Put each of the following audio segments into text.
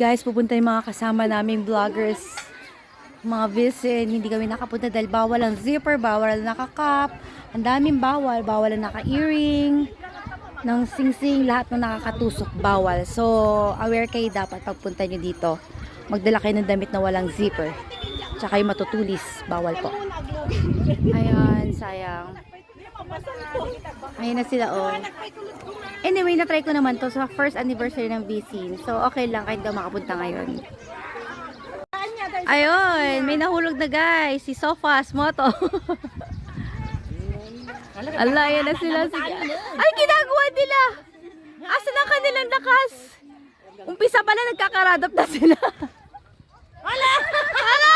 guys, pupunta yung mga kasama naming vloggers, mga visin. Hindi kami nakapunta dahil bawal ang zipper, bawal ang nakakap, ang daming bawal, bawal ang naka-earring, ng sing-sing, lahat na nakakatusok, bawal. So, aware kayo dapat pagpunta nyo dito. Magdala kayo ng damit na walang zipper. Tsaka yung matutulis, bawal po. Ayan, sayang. Ayun na sila, oh. Anyway, na-try ko naman to sa first anniversary ng Visin. So, okay lang kahit daw makapunta ngayon. Ayun, may nahulog na guys. Si Sofas Moto. Ala, yan na sila. Ay, ginagawa nila. Asan ang kanilang lakas? Umpisa pala, nagkakaradap na sila. Ala! Ala!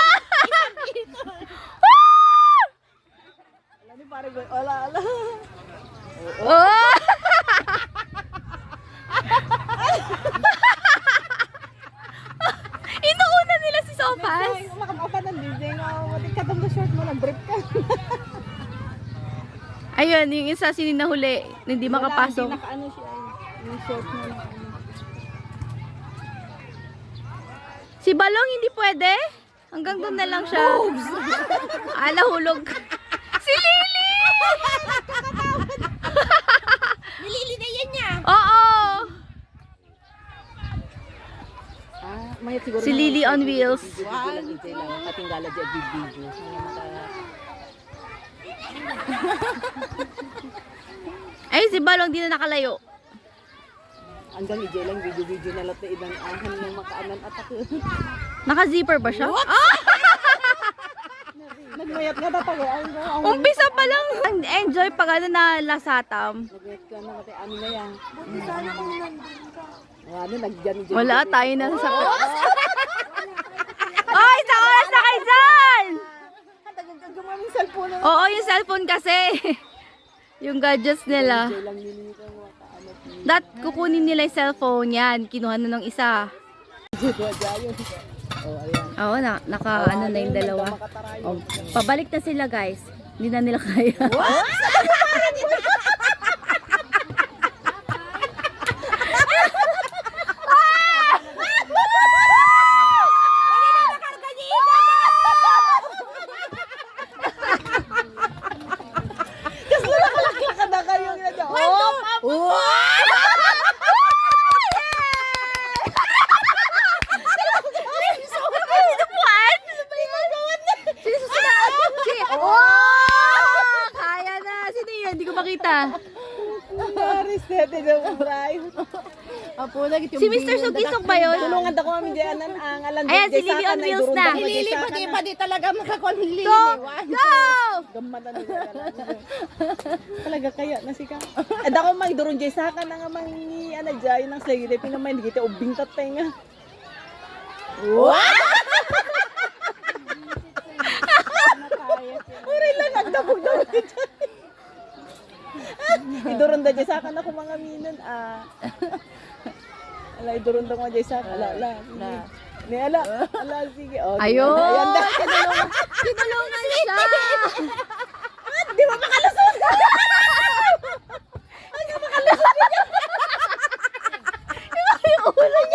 Ala, ala. Oh! Inuuna nila si Sofas. Makapapa ng DJ nga. Katong na short mo, nag-brief ka. Ayun, yung isa sininahuli, hindi makapasok. Hindi naka-ano siya. Yung short mo na. Si Balong hindi pwede? Hanggang doon na lang siya. Ala, hulog. Si Lily! Nilili na yan niya. Oo! Mayat siguro Si Lily on wheels. Katinggala dyan video. Ay, si Balong di na nakalayo. Hanggang ije lang video na lahat na ibang ahan ng makaanan at ako. Naka-zipper ba siya? Ah! Nagmayat nga tatagay. Umpisa pa lang. Enjoy pag ano na lasatam. Nagmayat ka na matay ano na yan. Sana kung nandun ka. Ano, nagdyan. Wala, tayo na sa... Ay, sa oras na kayo dyan! Gumaming cellphone na. Oo, yung cellphone kasi. Yung gadgets nila. Ije lang nilita mo makaanat. Dat, kukunin nila yung cellphone yan. Kinuha na ng isa. Oh, ayan. Oo, naka ano na yung dalawa. Oh, pabalik na sila guys. Hindi na nila kaya. Kaya na. Sino yun? Hindi ko makita. Reset na ubray. Apo lagi Si Mr. Sugisok ba yun? Tulungan ako kami diyan ang alam. Ayan, si Lily on wheels na. Lily pa di talaga makakon Lily. Go! Gamata na talaga kaya na sika. Dako may durun jay saka na nga mang ni ana jay nang sige pinamay digite ubing tatay nga. Wow! Uri lang ang dabog-dabog dyan. Idurun da jay saka na ko mga minon Ala idurun da ko jay saka ala. Ni ala sige. Oh, Ayun! ayan da. Tinulungan siya! Di ba makalusot? Ano makalusot? Yung ulo niya!